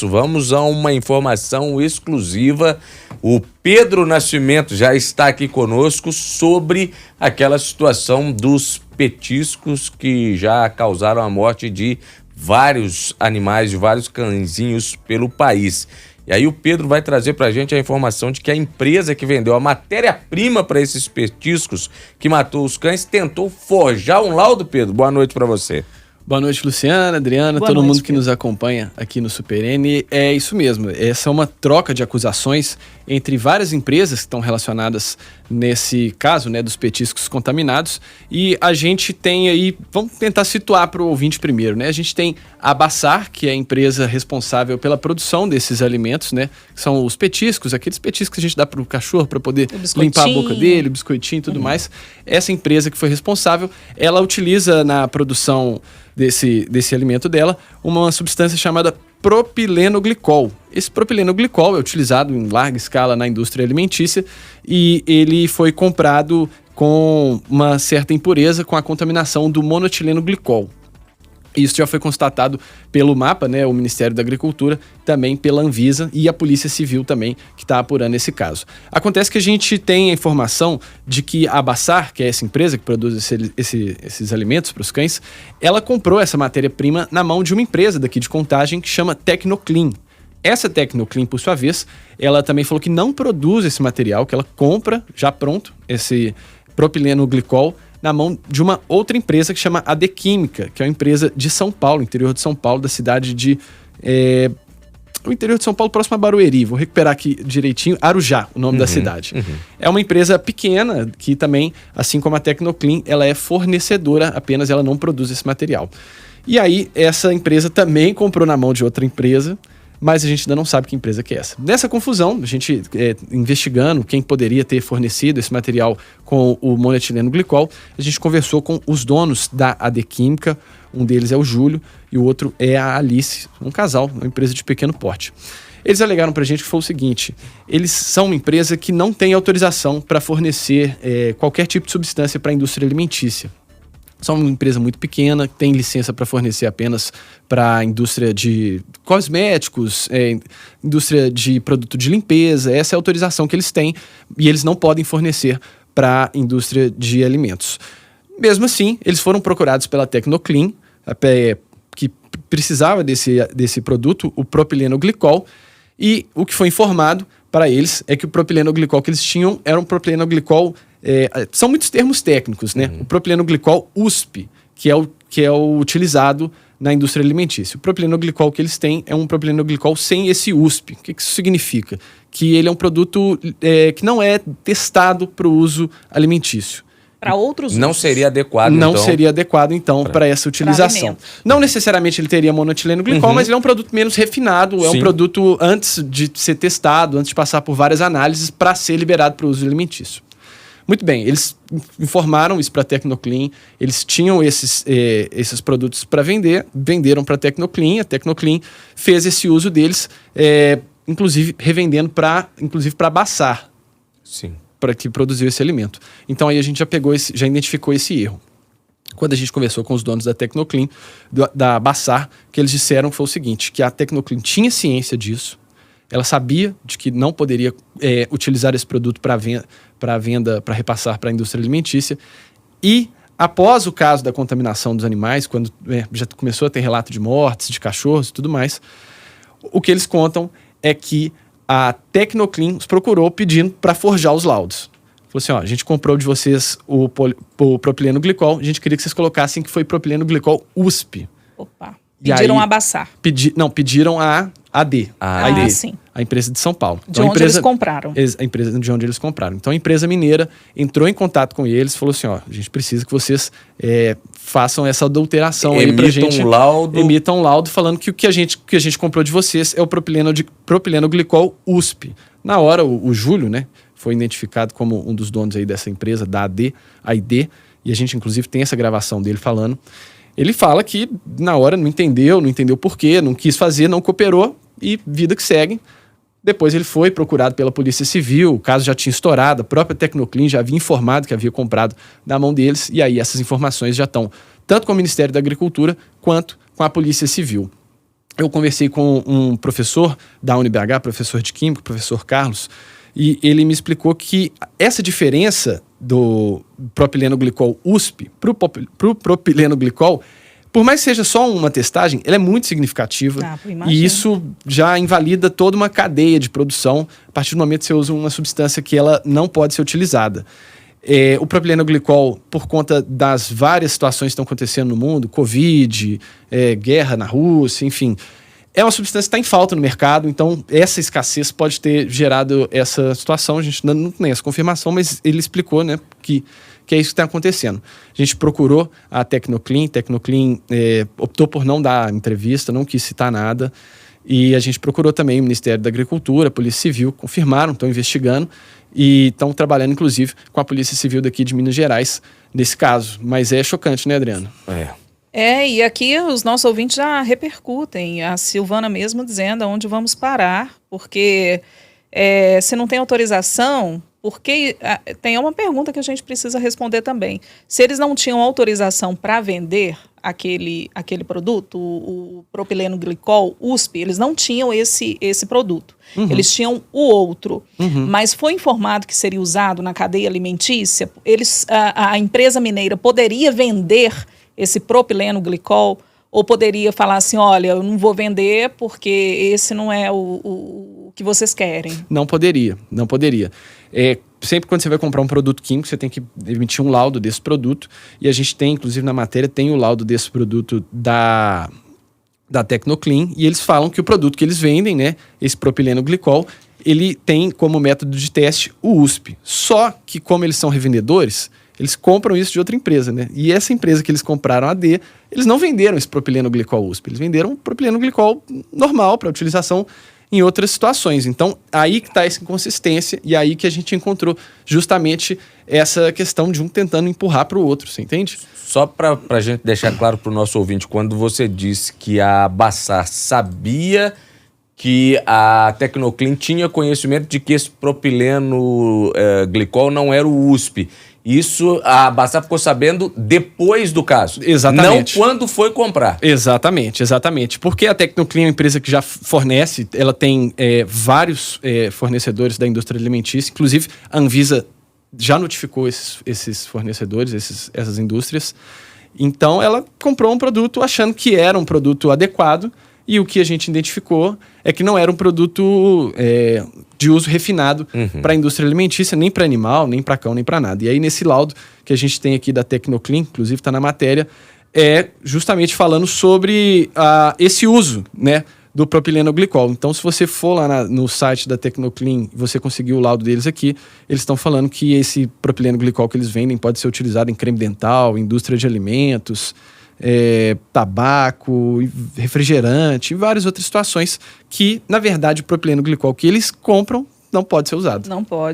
Vamos a uma informação exclusiva. O Pedro Nascimento já está aqui conosco sobre aquela situação dos petiscos que já causaram a morte de vários animais, de vários cãezinhos pelo país. E aí o Pedro vai trazer para a gente a informação de que a empresa que vendeu a matéria-prima para esses petiscos que matou os cães tentou forjar um laudo. Pedro, boa noite para você. Boa noite, Luciana, Adriana, todo mundo que nos acompanha aqui no Super N. É isso mesmo, essa é uma troca de acusações entre várias empresas que estão relacionadas nesse caso, né, dos petiscos contaminados. E a gente tem aí, vamos tentar situar para o ouvinte primeiro, né? A gente tem a Bassar, que é a empresa responsável pela produção desses alimentos, né? Que são os petiscos, aqueles petiscos que a gente dá para o cachorro para poder limpar a boca dele, o biscoitinho e tudo mais. Essa empresa que foi responsável, ela utiliza na produção desse alimento dela uma substância chamada propilenoglicol. Esse propilenoglicol é utilizado em larga escala na indústria alimentícia e ele foi comprado com uma certa impureza, com a contaminação do monoetilenoglicol. Isso já foi constatado pelo MAPA, né, o Ministério da Agricultura, também pela Anvisa e a Polícia Civil também, que está apurando esse caso. Acontece que a gente tem a informação de que a Bassar, que é essa empresa que produz esses alimentos para os cães, ela comprou essa matéria-prima na mão de uma empresa daqui de Contagem que chama Tecnoclean. Essa Tecnoclean, por sua vez, ela também falou que não produz esse material, que ela compra já pronto, esse propilenoglicol, na mão de uma outra empresa que chama AD Química, que é uma empresa de São Paulo, interior de São Paulo, da cidade de... o interior de São Paulo, próximo a Barueri. Vou recuperar aqui direitinho. Arujá, o nome da cidade. É uma empresa pequena que também, assim como a Tecnoclean, ela é fornecedora, apenas ela não produz esse material. E aí, essa empresa também comprou na mão de outra empresa, mas a gente ainda não sabe que empresa que é essa. Nessa confusão, a gente investigando quem poderia ter fornecido esse material com o monoetilenoglicol, a gente conversou com os donos da AD Química, um deles é o Júlio e o outro é a Alice, um casal, uma empresa de pequeno porte. Eles alegaram pra gente que foi o seguinte: eles são uma empresa que não tem autorização para fornecer qualquer tipo de substância para a indústria alimentícia. São uma empresa muito pequena, tem licença para fornecer apenas para a indústria de cosméticos, indústria de produto de limpeza. Essa é a autorização que eles têm e eles não podem fornecer para a indústria de alimentos. Mesmo assim, eles foram procurados pela Tecnoclean, que precisava desse produto, o propilenoglicol, e o que foi informado para eles é que o propilenoglicol que eles tinham era um propilenoglicol... são muitos termos técnicos, né? O propilenoglicol USP, que é o utilizado na indústria alimentícia. O propilenoglicol que eles têm é um propilenoglicol sem esse USP. O que isso significa? Que ele é um produto que não é testado para o uso alimentício. Para outros não usos. Seria adequado, não seria adequado, então, para essa utilização. Não necessariamente ele teria monoetilenoglicol, mas ele é um produto menos refinado, é um produto antes de ser testado, antes de passar por várias análises para ser liberado para o uso alimentício. Muito bem, eles informaram isso para a Tecnoclean, eles tinham esses produtos para vender, venderam para a Tecnoclean fez esse uso deles, inclusive revendendo para a Bassar, para que produziu esse alimento. Então aí a gente já identificou esse erro. Quando a gente conversou com os donos da Tecnoclean, da Bassar, que eles disseram que foi o seguinte, que a Tecnoclean tinha ciência disso, ela sabia de que não poderia utilizar esse produto para venda, para repassar para a indústria alimentícia. E, após o caso da contaminação dos animais, quando já começou a ter relato de mortes, de cachorros e tudo mais, o que eles contam é que a Tecnoclean os procurou pedindo para forjar os laudos. Falou assim, a gente comprou de vocês o propilenoglicol, a gente queria que vocês colocassem que foi propilenoglicol USP. Opa. Pediram a Bassar. Pediram a AD. Sim. A empresa de São Paulo. De onde eles compraram. A empresa de onde eles compraram. Então a empresa mineira entrou em contato com eles e falou assim, a gente precisa que vocês façam essa adulteração aí pra gente. Emitam um laudo falando que o que a gente comprou de vocês é o propilenoglicol USP. Na hora, o Júlio, né, foi identificado como um dos donos aí dessa empresa, da AD, e a gente inclusive tem essa gravação dele falando. Ele fala que na hora não entendeu por quê, não quis fazer, não cooperou e vida que segue. Depois ele foi procurado pela Polícia Civil, o caso já tinha estourado, a própria Tecnoclean já havia informado que havia comprado na mão deles, e aí essas informações já estão tanto com o Ministério da Agricultura quanto com a Polícia Civil. eu conversei com um professor da UniBH, professor de Química, professor Carlos, e ele me explicou que essa diferença do propileno glicol USP para o propileno glicol, por mais que seja só uma testagem, ela é muito significativa. E isso já invalida toda uma cadeia de produção a partir do momento que você usa uma substância que ela não pode ser utilizada. O propileno glicol, por conta das várias situações que estão acontecendo no mundo, Covid, guerra na Rússia, enfim, é uma substância que está em falta no mercado, então essa escassez pode ter gerado essa situação. A gente não tem essa confirmação, mas ele explicou, né, que é isso que está acontecendo. A gente procurou a Tecnoclean optou por não dar entrevista, não quis citar nada, e a gente procurou também o Ministério da Agricultura, a Polícia Civil, confirmaram, estão investigando, e estão trabalhando, inclusive, com a Polícia Civil daqui de Minas Gerais, nesse caso. Mas é chocante, né, Adriano? E aqui os nossos ouvintes já repercutem. A Silvana mesmo dizendo aonde vamos parar, porque se não tem autorização, porque tem uma pergunta que a gente precisa responder também. Se eles não tinham autorização para vender aquele produto, o propileno glicol USP, eles não tinham esse produto. Eles tinham o outro. Mas foi informado que seria usado na cadeia alimentícia. A empresa mineira poderia vender esse propileno glicol, ou poderia falar assim, olha, eu não vou vender porque esse não é o que vocês querem? Não poderia. Sempre quando você vai comprar um produto químico, você tem que emitir um laudo desse produto, e a gente tem, inclusive na matéria, tem o laudo desse produto da Tecnoclean, e eles falam que o produto que eles vendem, né, esse propileno glicol, ele tem como método de teste o USP. Só que como eles são revendedores, eles compram isso de outra empresa, né? E essa empresa que eles compraram, a AD, eles não venderam esse propileno glicol USP, eles venderam um propileno glicol normal para utilização em outras situações. Então, aí que está essa inconsistência, e aí que a gente encontrou justamente essa questão de um tentando empurrar para o outro, você entende? Só para a gente deixar claro para o nosso ouvinte, quando você disse que a Bassar sabia que a Tecnoclean tinha conhecimento de que esse propileno glicol não era o USP, isso a Bassar ficou sabendo depois do caso. Exatamente. Não quando foi comprar. Exatamente. Porque a Tecnoclean é uma empresa que já fornece, ela tem vários fornecedores da indústria alimentícia, inclusive a Anvisa já notificou esses fornecedores, essas indústrias. Então ela comprou um produto achando que era um produto adequado, e o que a gente identificou é que não era um produto de uso refinado para a indústria alimentícia, nem para animal, nem para cão, nem para nada. E aí, nesse laudo que a gente tem aqui da Tecnoclean, inclusive está na matéria, é justamente falando sobre esse uso, né, do propileno glicol. Então, se você for lá no site da Tecnoclean e você conseguir o laudo deles aqui, eles estão falando que esse propileno glicol que eles vendem pode ser utilizado em creme dental, indústria de alimentos, tabaco, refrigerante e várias outras situações que, na verdade, o propileno glicol que eles compram não pode ser usado. Não pode.